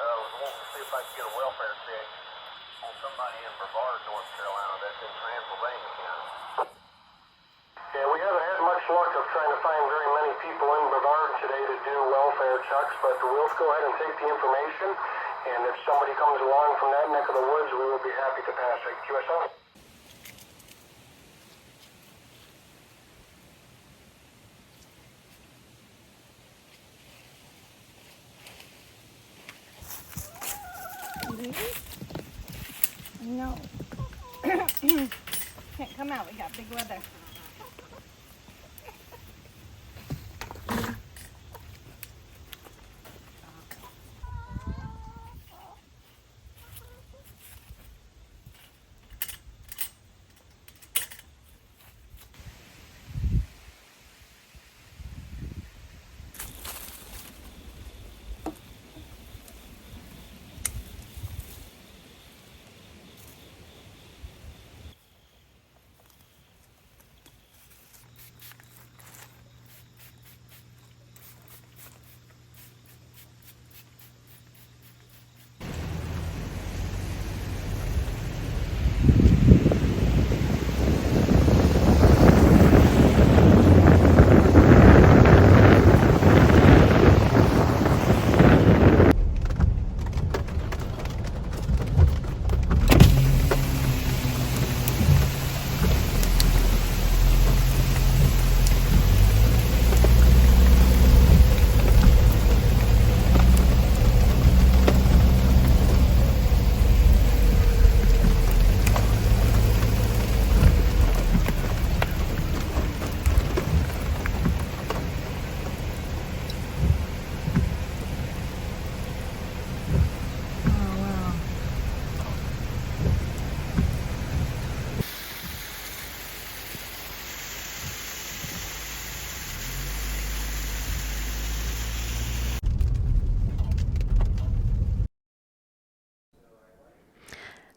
was wanting to see if I could get a welfare check on somebody in Brevard, North Carolina that's in Transylvania County. Yeah, we haven't had much luck of trying to find very many people in Brevard today to do welfare checks, but we'll go ahead and take the information, and if somebody comes along from that neck of the woods, we will be happy to pass it. QSO? No. Can't come out. We got big weather.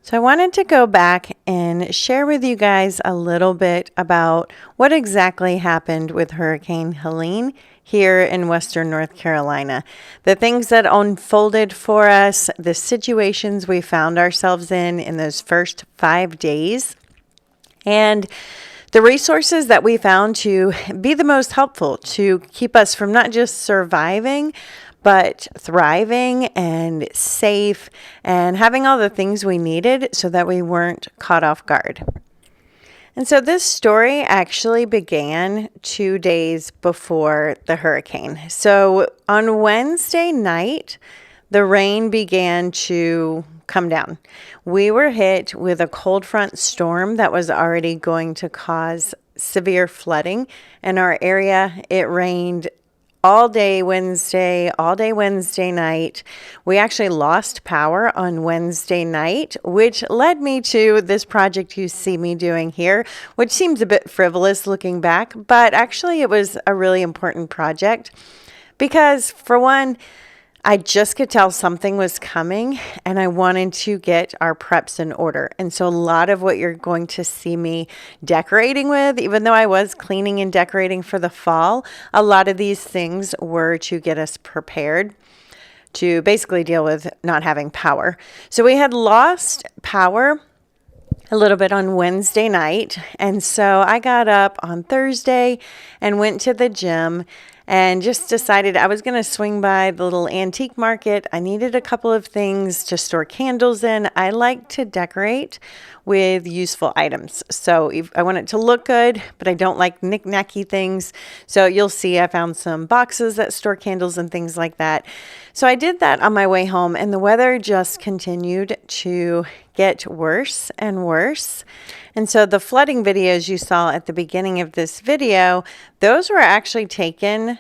So I wanted to go back and share with you guys a little bit about what exactly happened with Hurricane Helene here in Western North Carolina. The things that unfolded for us, the situations we found ourselves in those first 5 days, and the resources that we found to be the most helpful to keep us from not just surviving, but thriving and safe and having all the things we needed so that we weren't caught off guard. And so this story actually began 2 days before the hurricane. So on Wednesday night, the rain began to come down. We were hit with a cold front storm that was already going to cause severe flooding in our area. It rained all day Wednesday night. We actually lost power on Wednesday night, which led me to this project you see me doing here, which seems a bit frivolous looking back, but actually it was a really important project because, for one, I just could tell something was coming and I wanted to get our preps in order. And so a lot of what you're going to see me decorating with, even though I was cleaning and decorating for the fall, a lot of these things were to get us prepared to basically deal with not having power. So we had lost power a little bit on Wednesday night. And so I got up on Thursday and went to the gym and just decided I was going to swing by the little antique market. I needed a couple of things to store candles in. I like to decorate with useful items. So I want it to look good, but I don't like knick-knacky things. So you'll see I found some boxes that store candles and things like that. So I did that on my way home, and the weather just continued to get worse and worse. And so the flooding videos you saw at the beginning of this video, those were actually taken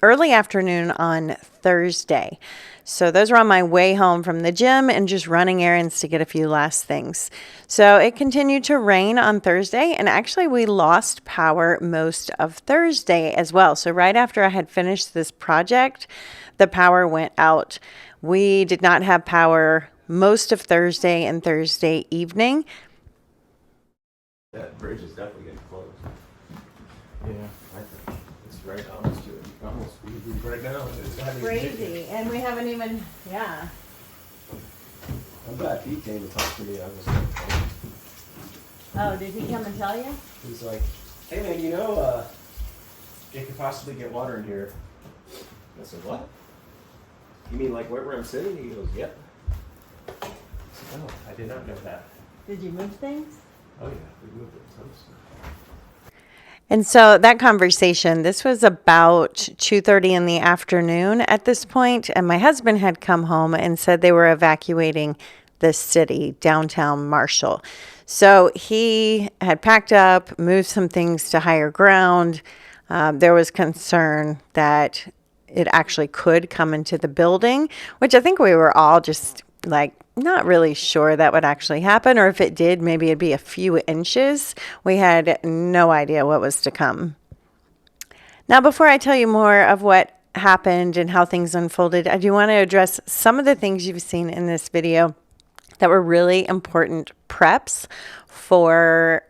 early afternoon on Thursday. So those were on my way home from the gym and just running errands to get a few last things. So it continued to rain on Thursday, and actually we lost power most of Thursday as well. So right after I had finished this project, the power went out. We did not have power most of Thursday and Thursday evening. That bridge is definitely getting closed. Yeah, I think it's right on us to it. almost right now. It's having Crazy. And we haven't even, yeah. I'm glad Pete came to talk to me. I was like, Oh, did he come and tell you? he's like, hey man, it could possibly get water in here. I said, what? You mean like where I'm sitting? He goes, yep. I said, oh, I did not know that. Did you move things? Oh yeah, we moved it. Some stuff. And so that conversation, this was about 2:30 in the afternoon at this point, and my husband had come home and said they were evacuating the city, downtown Marshall. So he had packed up, moved some things to higher ground. There was concern that it actually could come into the building, which I think we were all just like not really sure that would actually happen, or if it did, maybe it'd be a few inches. We had no idea what was to come. Now, before I tell you more of what happened and how things unfolded, I do want to address some of the things you've seen in this video that were really important preps for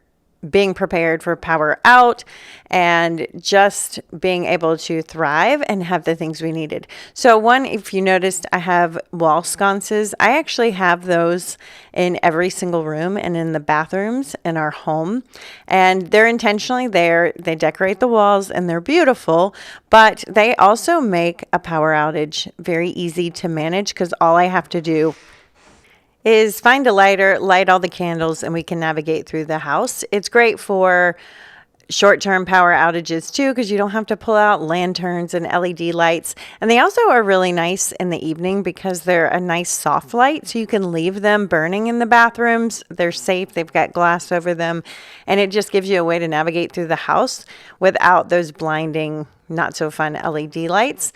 being prepared for power out and just being able to thrive and have the things we needed. So one, if you noticed, I have wall sconces. I actually have those in every single room and in the bathrooms in our home. And they're intentionally there. They decorate the walls and they're beautiful, but they also make a power outage very easy to manage because all I have to do is find a lighter, light all the candles, and we can navigate through the house. It's great for short-term power outages too, because you don't have to pull out lanterns and LED lights. And they also are really nice in the evening because they're a nice soft light, so you can leave them burning in the bathrooms. They're safe. They've got glass over them, and it just gives you a way to navigate through the house without those blinding, not so fun LED lights.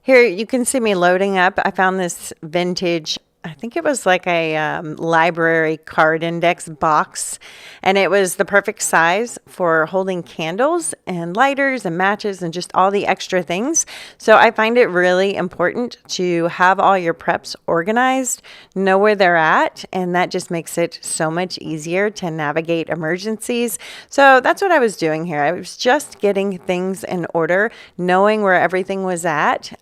Here you can see me loading up. I found this vintage, I think it was like a library card index box, and it was the perfect size for holding candles and lighters and matches and just all the extra things. So I find it really important to have all your preps organized, know where they're at, and that just makes it so much easier to navigate emergencies. So that's what I was doing here. I was just getting things in order, knowing where everything was at,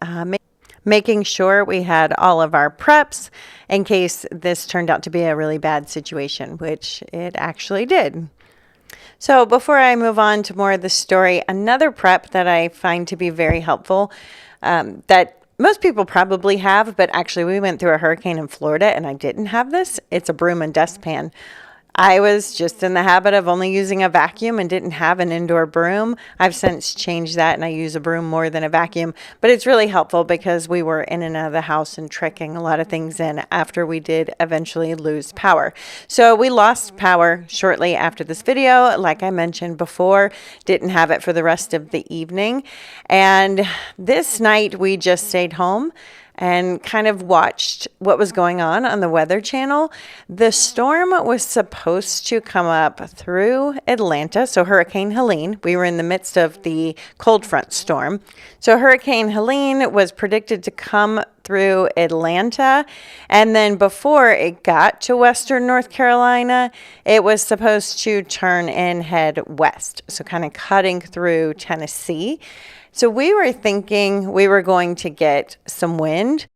making sure we had all of our preps in case this turned out to be a really bad situation, which it actually did. So before I move on to more of the story, another prep that I find to be very helpful that most people probably have, but actually we went through a hurricane in Florida and I didn't have this. It's a broom and dustpan. I was just in the habit of only using a vacuum and didn't have an indoor broom. I've since changed that and I use a broom more than a vacuum, but it's really helpful because we were in and out of the house and trekking a lot of things in after we did eventually lose power. So we lost power shortly after this video. Like I mentioned before, didn't have it for the rest of the evening. And this night we just stayed home and kind of watched what was going on the Weather Channel. The storm was supposed to come up through Atlanta, so Hurricane Helene. We were in the midst of the cold front storm. So Hurricane Helene was predicted to come through Atlanta, and then before it got to western North Carolina, it was supposed to turn and head west, so kind of cutting through Tennessee. So we were thinking we were going to get some wind,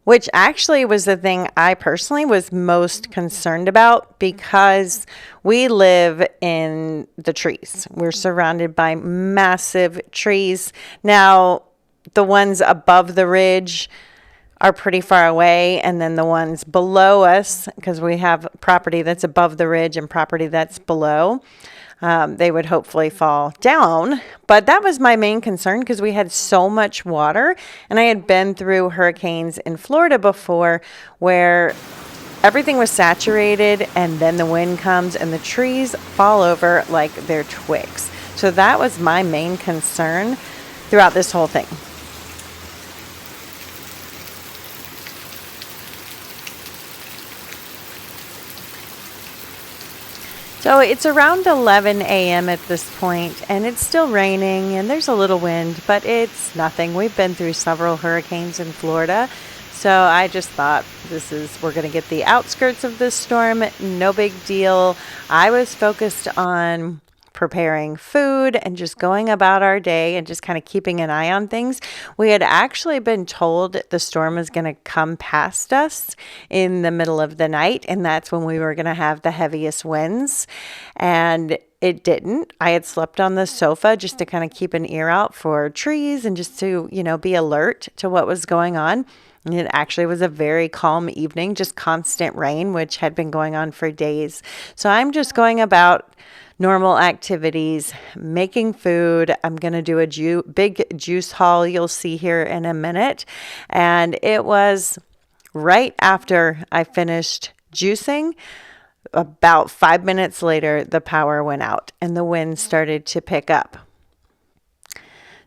which actually was the thing I personally was most concerned about because we live in the trees. We're surrounded by massive trees. Now, the ones above the ridge are pretty far away, and then the ones below us, because we have property that's above the ridge and property that's below, they would hopefully fall down. But that was my main concern because we had so much water, and I had been through hurricanes in Florida before where everything was saturated and then the wind comes and the trees fall over like they're twigs. So that was my main concern throughout this whole thing. So it's around 11 a.m. at this point, and it's still raining, and there's a little wind, but it's nothing. We've been through several hurricanes in Florida, so I just thought we're going to get the outskirts of this storm, no big deal. I was focused on preparing food and just going about our day and just kind of keeping an eye on things. We had actually been told the storm was going to come past us in the middle of the night, and that's when we were going to have the heaviest winds. And it didn't. I had slept on the sofa just to kind of keep an ear out for trees and just to, be alert to what was going on. And it actually was a very calm evening, just constant rain, which had been going on for days. So I'm just going about normal activities, making food. I'm going to do a big juice haul you'll see here in a minute. And it was right after I finished juicing. About 5 minutes later, the power went out and the wind started to pick up.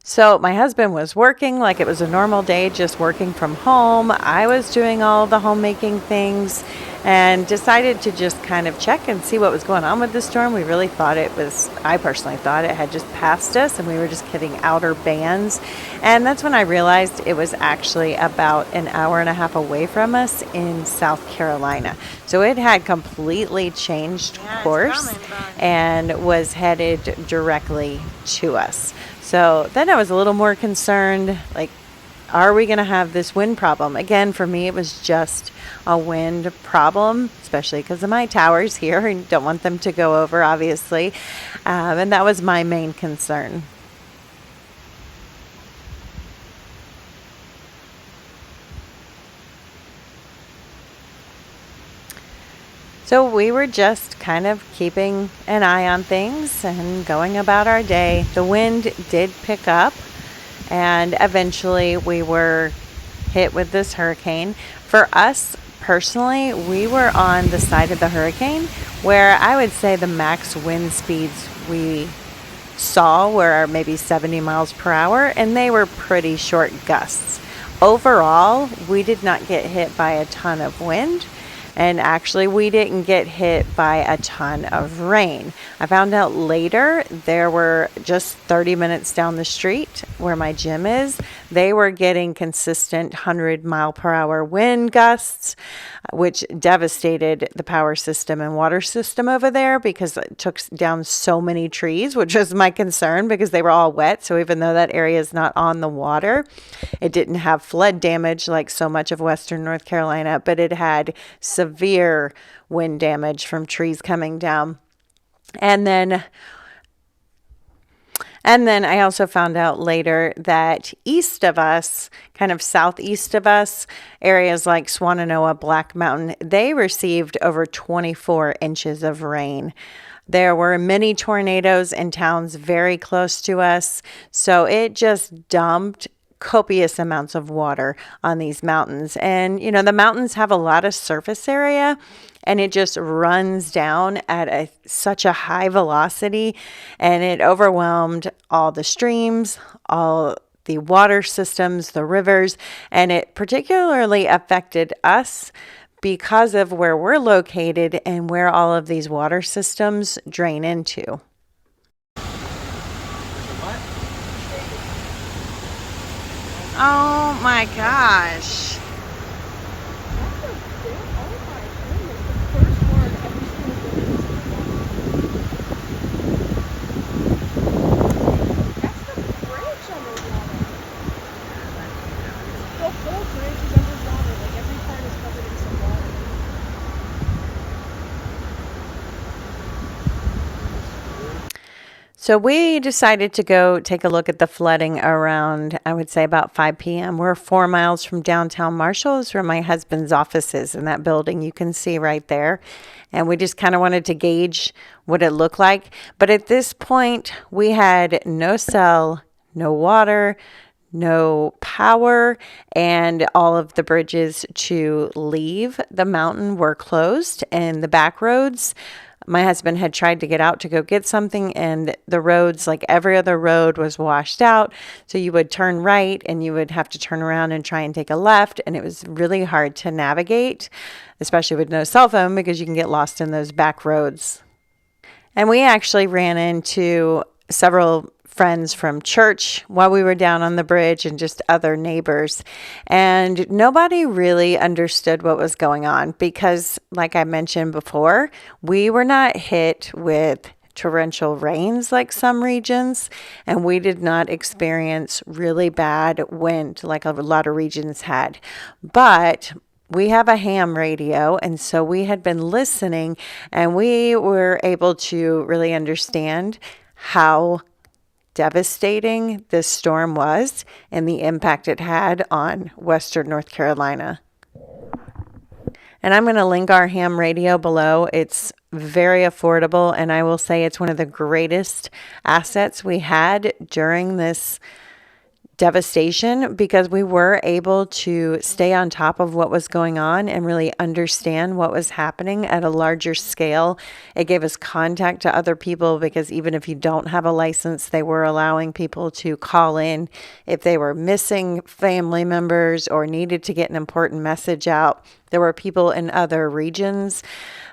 So my husband was working like it was a normal day, just working from home. I was doing all the homemaking things and decided to just kind of check and see what was going on with the storm. We really thought I personally thought it had just passed us and we were just hitting outer bands. And that's when I realized it was actually about an hour and a half away from us in South Carolina. So it had completely changed course and was headed directly to us. So then I was a little more concerned, like, are we going to have this wind problem? Again, for me, it was just a wind problem, especially because of my towers here and don't want them to go over, obviously. And that was my main concern. So we were just kind of keeping an eye on things and going about our day. The wind did pick up and eventually we were hit with this hurricane. For us personally, we were on the side of the hurricane where I would say the max wind speeds we saw were maybe 70 miles per hour, and they were pretty short gusts. Overall, we did not get hit by a ton of wind. And actually, we didn't get hit by a ton of rain. I found out later there were just 30 minutes down the street where my gym is. They were getting consistent 100-mile-per-hour wind gusts, which devastated the power system and water system over there because it took down so many trees, which was my concern because they were all wet. So even though that area is not on the water, it didn't have flood damage like so much of Western North Carolina, but it had severe wind damage from trees coming down. And then I also found out later that east of us, kind of southeast of us, areas like Swannanoa, Black Mountain, they received over 24 inches of rain. There were many tornadoes in towns very close to us, so it just dumped copious amounts of water on these mountains. And, the mountains have a lot of surface area and it just runs down at such a high velocity, and it overwhelmed all the streams, all the water systems, the rivers, and it particularly affected us because of where we're located and where all of these water systems drain into. Oh my gosh. So we decided to go take a look at the flooding around, I would say about 5 p.m. We're 4 miles from downtown Marshall, is where my husband's office is, in that building you can see right there. And we just kind of wanted to gauge what it looked like. But at this point, we had no cell, no water, no power, and all of the bridges to leave the mountain were closed, and the back roads, my husband had tried to get out to go get something, and the roads, like every other road, was washed out. So you would turn right and you would have to turn around and try and take a left. And it was really hard to navigate, especially with no cell phone, because you can get lost in those back roads. And we actually ran into several friends from church while we were down on the bridge and just other neighbors. And nobody really understood what was going on because, like I mentioned before, we were not hit with torrential rains like some regions, and we did not experience really bad wind like a lot of regions had. But we have a ham radio, and so we had been listening, and we were able to really understand how devastating this storm was and the impact it had on Western North Carolina. And I'm going to link our ham radio below. It's very affordable, and I will say it's one of the greatest assets we had during this devastation, because we were able to stay on top of what was going on and really understand what was happening at a larger scale. It gave us contact to other people, because even if you don't have a license, they were allowing people to call in if they were missing family members or needed to get an important message out. There were people in other regions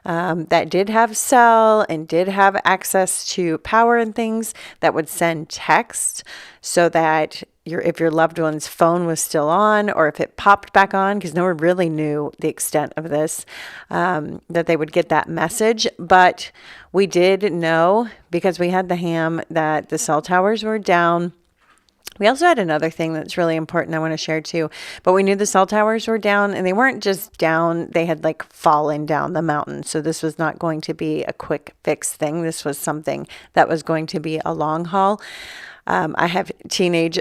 that did have cell and did have access to power and things that would send text so that if your loved one's phone was still on, or if it popped back on, because no one really knew the extent of this, that they would get that message. But we did know, because we had the ham, that the cell towers were down. We also had another thing that's really important I want to share too, but we knew the cell towers were down, and they weren't just down, they had like fallen down the mountain. So this was not going to be a quick fix thing. This was something that was going to be a long haul. I have teenage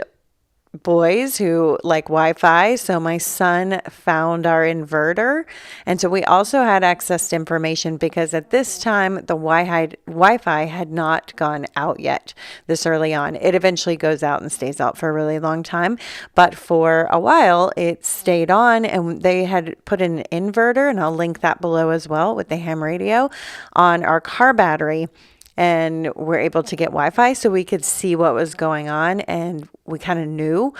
boys who like Wi-Fi, so my son found our inverter, and so we also had access to information, because at this time the Wi-Fi had not gone out yet this early on. It eventually goes out and stays out for a really long time, but for a while it stayed on, and they had put an inverter, and I'll link that below as well, with the ham radio on our car battery. And we're able to get Wi-Fi so we could see what was going on, and we kind of knew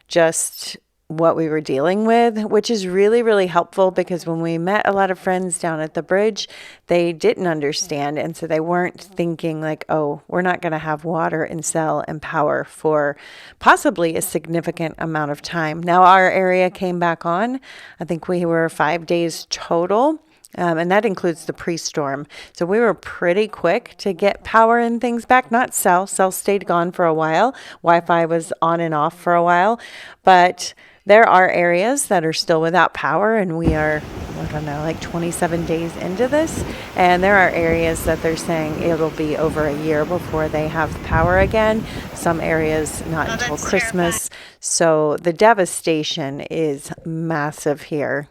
just what we were dealing with, which is really, really helpful, because when we met a lot of friends down at the bridge, they didn't understand. And so they weren't thinking like, oh, we're not going to have water and cell and power for possibly a significant amount of time. Now our area came back on. I think we were 5 days total. And that includes the pre-storm. So we were pretty quick to get power and things back. Not cell. Cell stayed gone for a while. Wi-Fi was on and off for a while. But there are areas that are still without power, and we are, I don't know, like 27 days into this. And there are areas that they're saying it'll be over a year before they have power again. Some areas not until Christmas. So the devastation is massive here.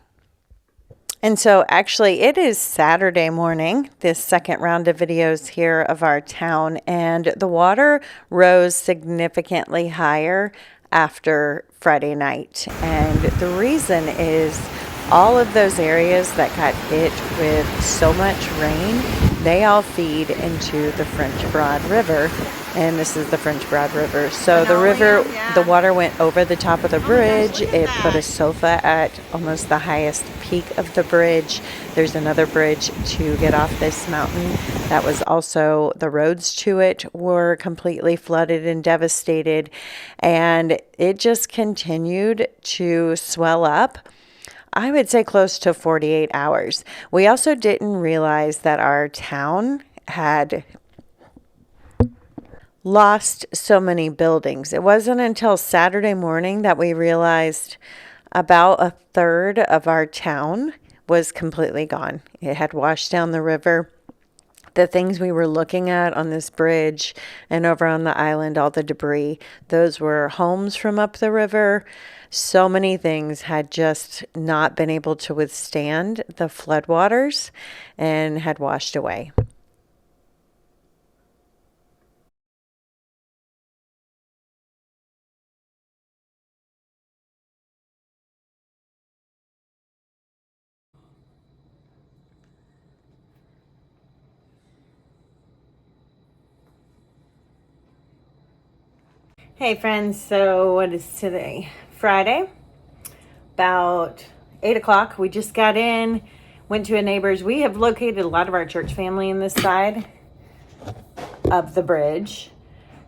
And so actually it is Saturday morning, this second round of videos here of our town, and the water rose significantly higher after Friday night. And the reason is all of those areas that got hit with so much rain, they all feed into the French Broad River. And this is the French Broad River. So the river, the water went over the top of the bridge. It put a sofa at almost the highest peak of the bridge. There's another bridge to get off this mountain. That was also, the roads to it were completely flooded and devastated. And it just continued to swell up. I would say close to 48 hours. We also didn't realize that our town had lost so many buildings. It wasn't until Saturday morning that we realized about a third of our town was completely gone. It had washed down the river. The things we were looking at on this bridge and over on the island, all the debris, those were homes from up the river. So many things had just not been able to withstand the floodwaters and had washed away. Hey friends, so what is today? Friday, about 8 o'clock. We just got in, went to a neighbor's. We have located a lot of our church family in this side of the bridge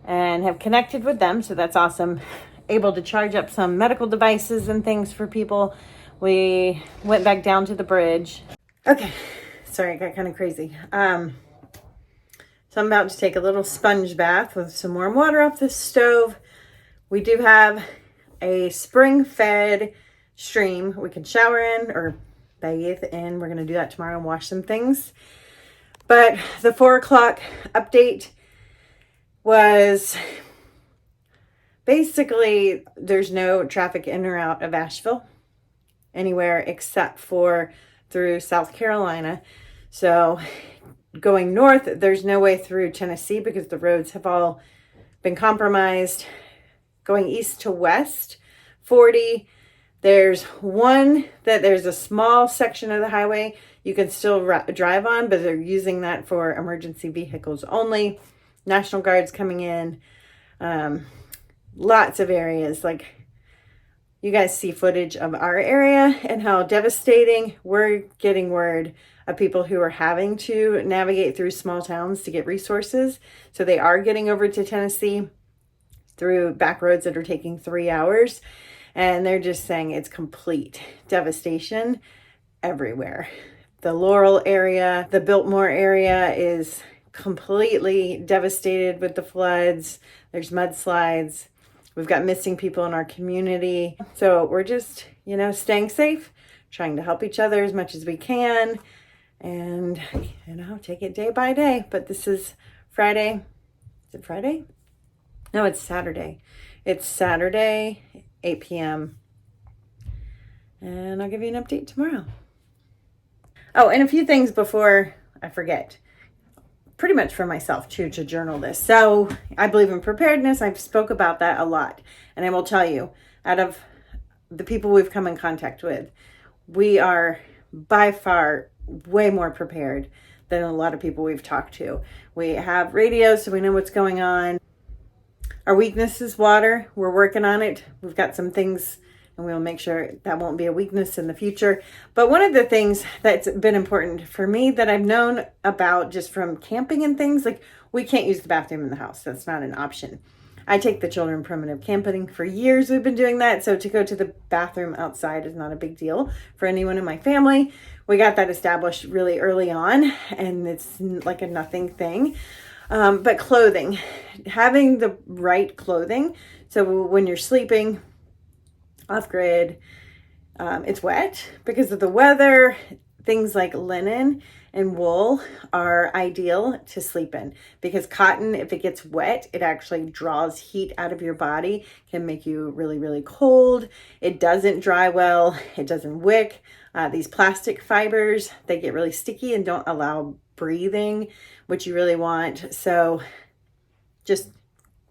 and have connected with them, so that's awesome. Able to charge up some medical devices and things for people. We went back down to the bridge. Okay, sorry, I got kind of crazy. So I'm about to take a little sponge bath with some warm water off the stove. We do have a spring-fed stream we can shower in or bathe in. We're going to do that tomorrow and wash some things. But the 4 o'clock update was basically there's no traffic in or out of Asheville anywhere except for through South Carolina. So going north, there's no way through Tennessee because the roads have all been compromised. Going east to west, 40, there's a small section of the highway you can still drive on, but they're using that for emergency vehicles only. National Guard's coming in. Lots of areas. Like, you guys see footage of our area and how devastating. We're getting word of people who are having to navigate through small towns to get resources. So they are getting over to Tennessee through back roads that are taking 3 hours. And they're just saying it's complete devastation everywhere. The Laurel area, the Biltmore area is completely devastated with the floods. There's mudslides. We've got missing people in our community. So we're just, staying safe, trying to help each other as much as we can, and, take it day by day. But this is Friday. Is it Friday? No, it's Saturday. It's Saturday, 8 p.m. And I'll give you an update tomorrow. Oh, and a few things before I forget. Pretty much for myself too, to journal this. So I believe in preparedness. I've spoke about that a lot. And I will tell you, out of the people we've come in contact with, we are by far way more prepared than a lot of people we've talked to. We have radio, so we know what's going on. Our weakness is water. We're working on it. We've got some things, and we'll make sure that won't be a weakness in the future. But one of the things that's been important for me that I've known about just from camping and things, like we can't use the bathroom in the house. That's not an option. I take the children primitive camping. For years we've been doing that. So to go to the bathroom outside is not a big deal for anyone in my family. We got that established really early on, and it's like a nothing thing. But clothing, having the right clothing. So when you're sleeping off grid, it's wet because of the weather. Things like linen and wool are ideal to sleep in because cotton, if it gets wet, it actually draws heat out of your body, can make you really, really cold. It doesn't dry well. It doesn't wick. These plastic fibers, they get really sticky and don't allow breathing, which you really want. So just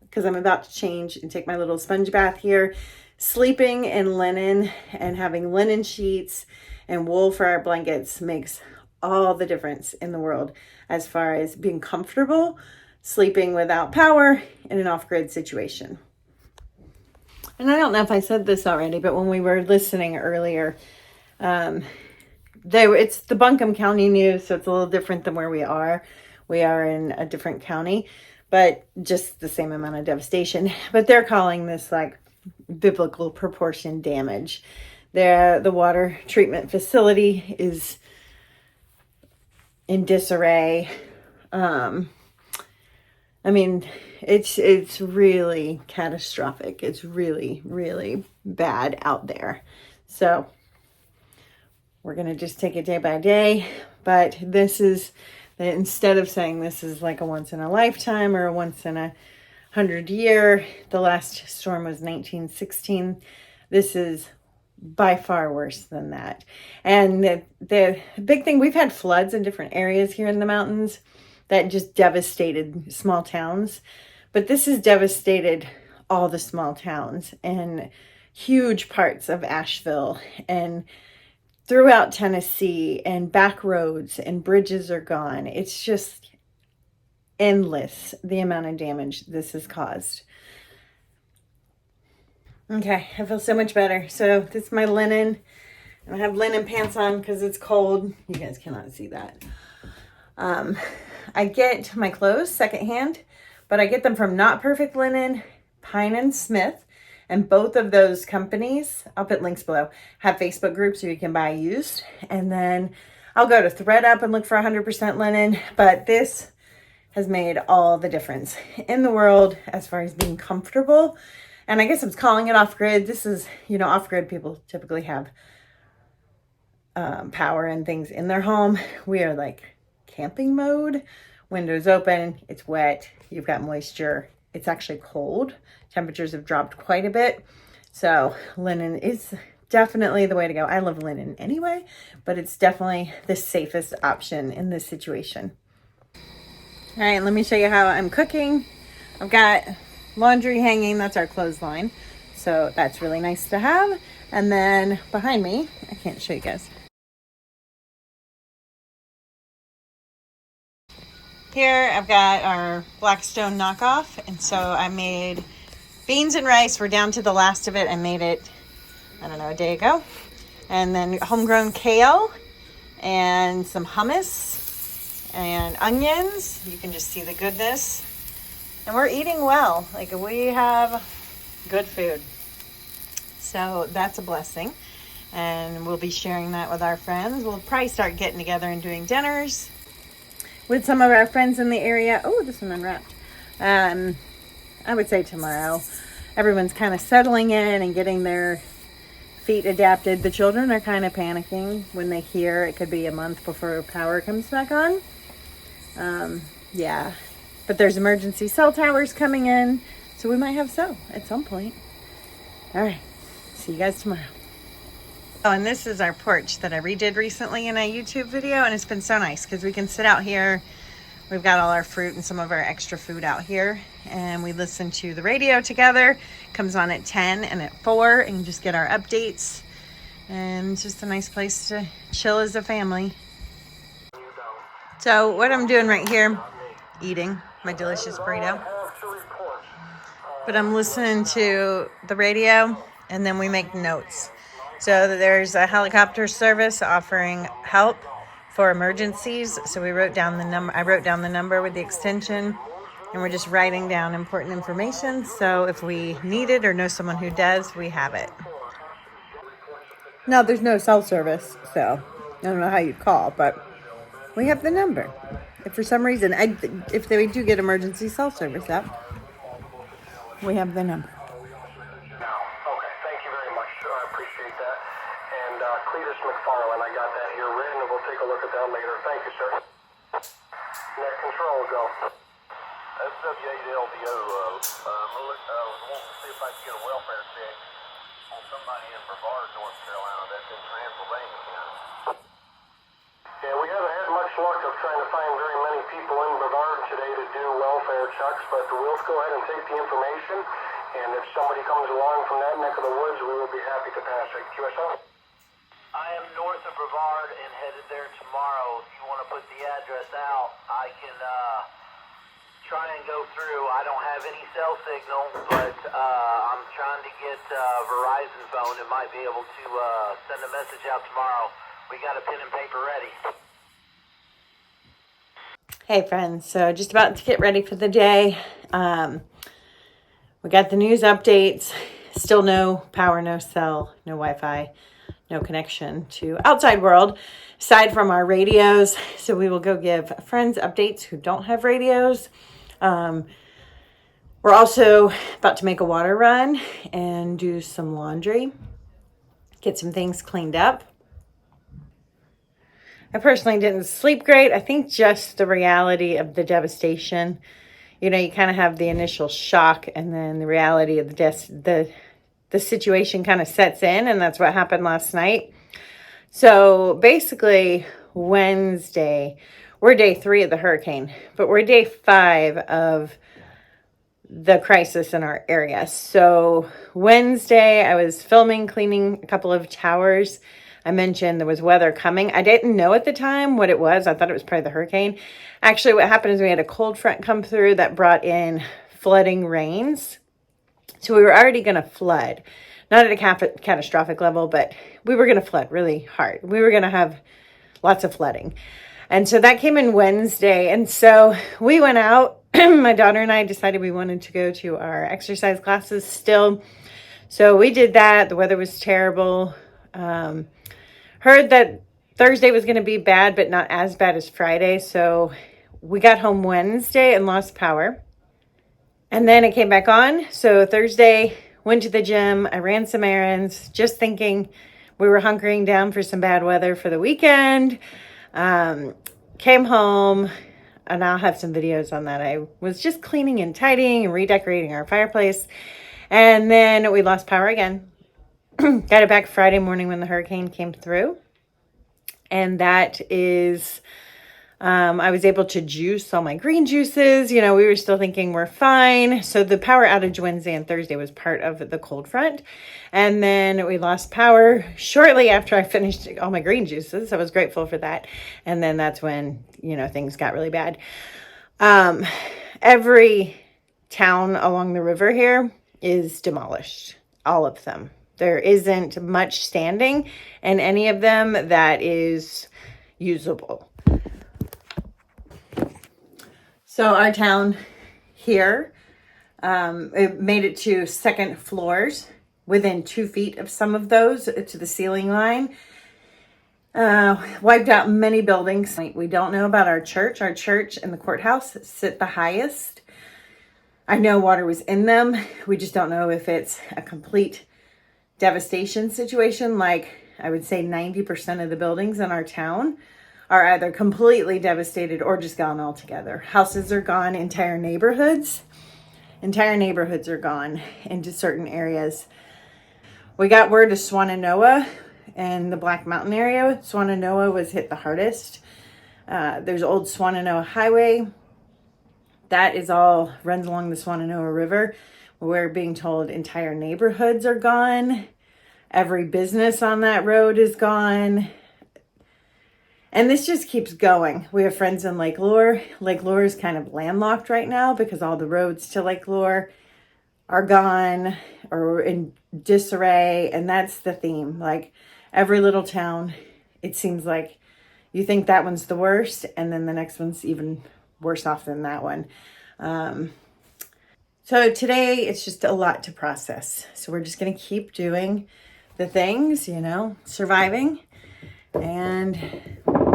because I'm about to change and take my little sponge bath here, sleeping in linen and having linen sheets and wool for our blankets makes all the difference in the world as far as being comfortable sleeping without power in an off-grid situation. And I don't know if I said this already, but when we were listening earlier, it's the Buncombe County news, so it's a little different than where we are. We are in a different county, but just the same amount of devastation. But they're calling this like biblical proportion damage. The water treatment facility is in disarray. It's really catastrophic. It's really, really bad out there. So we're going to just take it day by day. But this is, instead of saying this is like a once in a lifetime or a once in 100 year, the last storm was 1916. This is by far worse than that. And the big thing, we've had floods in different areas here in the mountains that just devastated small towns. But this has devastated all the small towns and huge parts of Asheville and throughout Tennessee, and back roads and bridges are gone. It's just endless, the amount of damage this has caused. Okay, I feel so much better. So this is my linen. I have linen pants on because it's cold. You guys cannot see that. I get my clothes secondhand, but I get them from Not Perfect Linen, Pyne and Smith. And both of those companies, I'll put links below, have Facebook groups so you can buy used. And then I'll go to ThreadUp and look for 100% linen. But this has made all the difference in the world as far as being comfortable. And I guess I'm calling it off-grid. This is, off-grid people typically have power and things in their home. We are like camping mode. Windows open, it's wet, you've got moisture. It's actually cold. Temperatures have dropped quite a bit. So linen is definitely the way to go. I love linen anyway, but it's definitely the safest option in this situation. All right, let me show you how I'm cooking. I've got laundry hanging. That's our clothesline. So that's really nice to have. And then behind me, I can't show you guys. Here I've got our Blackstone knockoff. And so I made beans and rice. We're down to the last of it. I made it, I don't know, a day ago. And then homegrown kale and some hummus and onions. You can just see the goodness. And we're eating well. Like, we have good food. So that's a blessing. And we'll be sharing that with our friends. We'll probably start getting together and doing dinners with some of our friends in the area. Oh, this one unwrapped. I would say tomorrow. Everyone's kind of settling in and getting their feet adapted. The children are kind of panicking when they hear it could be a month before power comes back on. Yeah, but there's emergency cell towers coming in, so we might have cell at some point. All right, see you guys tomorrow. Oh, and this is our porch that I redid recently in a YouTube video, and it's been so nice because we can sit out here. We've got all our fruit and some of our extra food out here, and we listen to the radio together. It comes on at 10 and at 4, and just get our updates. And it's just a nice place to chill as a family. So what I'm doing right here, eating my delicious burrito. But I'm listening to the radio, and then we make notes. So there's a helicopter service offering help for emergencies. So we wrote down the number. I wrote down the number with the extension, and we're just writing down important information. So if we need it or know someone who does, we have it. No, there's no cell service, so I don't know how you'd call, but we have the number. If for some reason, if they do get emergency cell service up, we have the number. Okay, thank you very much. I appreciate that. And Cletus McFarland, I got that here written, and we'll take a look at that later. Thank you, sir. Net control, go. SW8LDO, I was wanting to see if I could get a welfare check on somebody in Brevard, North Carolina, that's in Transylvania County. Yeah, we haven't had much luck of trying to find very many people in Brevard today to do welfare checks, but we'll go ahead and take the information, and if somebody comes along from that neck of the woods, we will be happy to pass it. QSO? I am north of Brevard and headed there tomorrow. If you want to put the address out, I can try and go through. I don't have any cell signal, but I'm trying to get Verizon phone and might be able to send a message out tomorrow. We got a pen and paper ready. Hey friends, so just about to get ready for the day. We got the news updates. Still no power, no cell, no Wi-Fi, no connection to outside world aside from our radios. So we will go give friends updates who don't have radios. We're also about to make a water run and do some laundry, get some things cleaned up. I personally didn't sleep great. I think just the reality of the devastation. You know, you kind of have the initial shock, and then the reality of the situation kind of sets in, and that's what happened last night. So basically, Wednesday, we're day 3 of the hurricane, but we're day 5 of the crisis in our area. So Wednesday, I was filming, cleaning a couple of towers. I mentioned there was weather coming. I didn't know at the time what it was. I thought it was probably the hurricane. Actually, what happened is we had a cold front come through that brought in flooding rains. So we were already going to flood. Not at a catastrophic level, but we were going to flood really hard. We were going to have lots of flooding. And so that came in Wednesday. And so we went out. My daughter and I decided we wanted to go to our exercise classes still. So we did that. The weather was terrible. Heard that Thursday was going to be bad, but not as bad as Friday. So we got home Wednesday and lost power. And then it came back on. So Thursday, went to the gym. I ran some errands, just thinking we were hunkering down for some bad weather for the weekend. Came home, and I'll have some videos on that. I was just cleaning and tidying and redecorating our fireplace. And then we lost power again. Got it back Friday morning when the hurricane came through. And that is, I was able to juice all my green juices. You know, we were still thinking we're fine. So the power outage Wednesday and Thursday was part of the cold front. And then we lost power shortly after I finished all my green juices. I was grateful for that. And then that's when, you know, things got really bad. Every town along the river here is demolished. All of them. There isn't much standing in any of them that is usable. So our town here, it made it to second floors, within 2 feet of some of those to the ceiling line. Wiped out many buildings. We don't know about our church. Our church and the courthouse sit the highest. I know water was in them. We just don't know if it's a complete devastation situation. Like I would say 90% of the buildings in our town are either completely devastated or just gone altogether. Houses are gone, entire neighborhoods are gone into certain areas. We got word of Swannanoa and the Black Mountain area. Swannanoa was hit the hardest. There's old Swannanoa Highway. That is all runs along the Swannanoa River. We're being told entire neighborhoods are gone. Every business on that road is gone. And this just keeps going. We have friends in Lake Lure. Lake Lure is kind of landlocked right now because all the roads to Lake Lure are gone or in disarray. And that's the theme. Like every little town, it seems like you think that one's the worst. And then the next one's even worse off than that one. So today it's just a lot to process. So we're just going to keep doing the things, you know, surviving and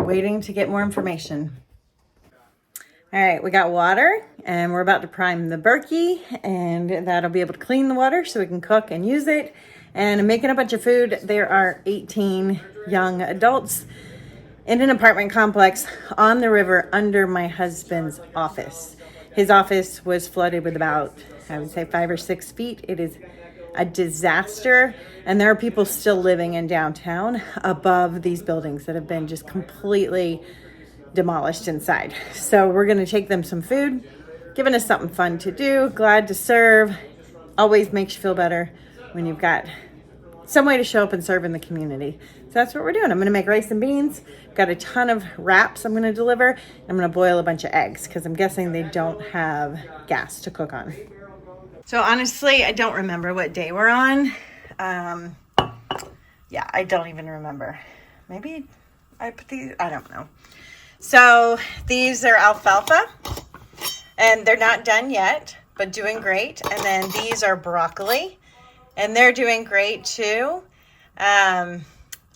waiting to get more information. All right, we got water and we're about to prime the Berkey, and that'll be able to clean the water so we can cook and use it. And I'm making a bunch of food. There are 18 young adults in an apartment complex on the river under my husband's office. His office was flooded with about, I would say, 5 or 6 feet. It is a disaster. And there are people still living in downtown above these buildings that have been just completely demolished inside. So we're going to take them some food, giving us something fun to do. Glad to serve. Always makes you feel better when you've got some way to show up and serve in the community. So that's what we're doing. I'm going to make rice and beans. Got a ton of wraps I'm going to deliver. I'm going to boil a bunch of eggs because I'm guessing they don't have gas to cook on. So honestly, I don't remember what day we're on. Yeah, I don't even remember. Maybe I put these, I don't know. So these are alfalfa and they're not done yet, but doing great. And then these are broccoli and they're doing great too. A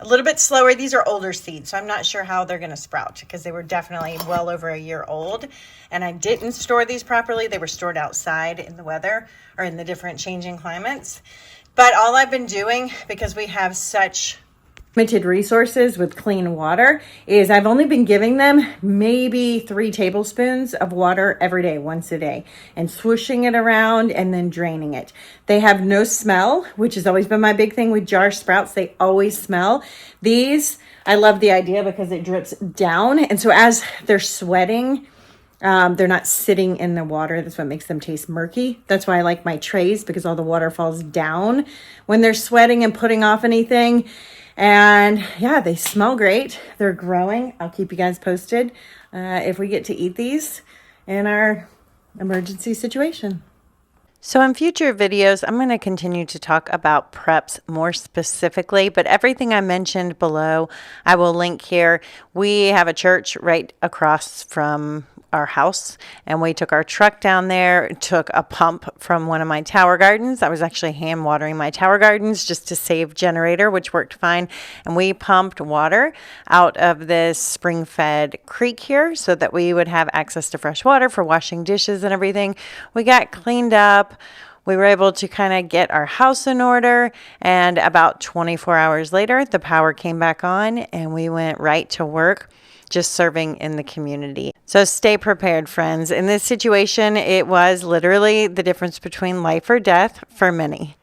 little bit slower. These are older seeds, so I'm not sure how they're going to sprout because they were definitely well over a year old. And I didn't store these properly. They were stored outside in the weather or in the different changing climates. But all I've been doing, because we have such limited resources with clean water, is I've only been giving them maybe 3 tablespoons of water every day, once a day, and swooshing it around and then draining it. They have no smell, which has always been my big thing with jar sprouts. They always smell. These, I love the idea because it drips down. And so as they're sweating, they're not sitting in the water. That's what makes them taste murky. That's why I like my trays, because all the water falls down when they're sweating and putting off anything. And yeah, they smell great. They're growing. I'll keep you guys posted if we get to eat these in our emergency situation. So in future videos, I'm going to continue to talk about preps more specifically, but everything I mentioned below, I will link here. We have a church right across from our house, and we took our truck down there, took a pump from one of my tower gardens. I was actually hand watering my tower gardens just to save generator, which worked fine. And we pumped water out of this spring-fed creek here so that we would have access to fresh water for washing dishes and everything. We got cleaned up. We were able to kind of get our house in order, and about 24 hours later, the power came back on and we went right to work just serving in the community. So stay prepared, friends. In this situation, it was literally the difference between life or death for many.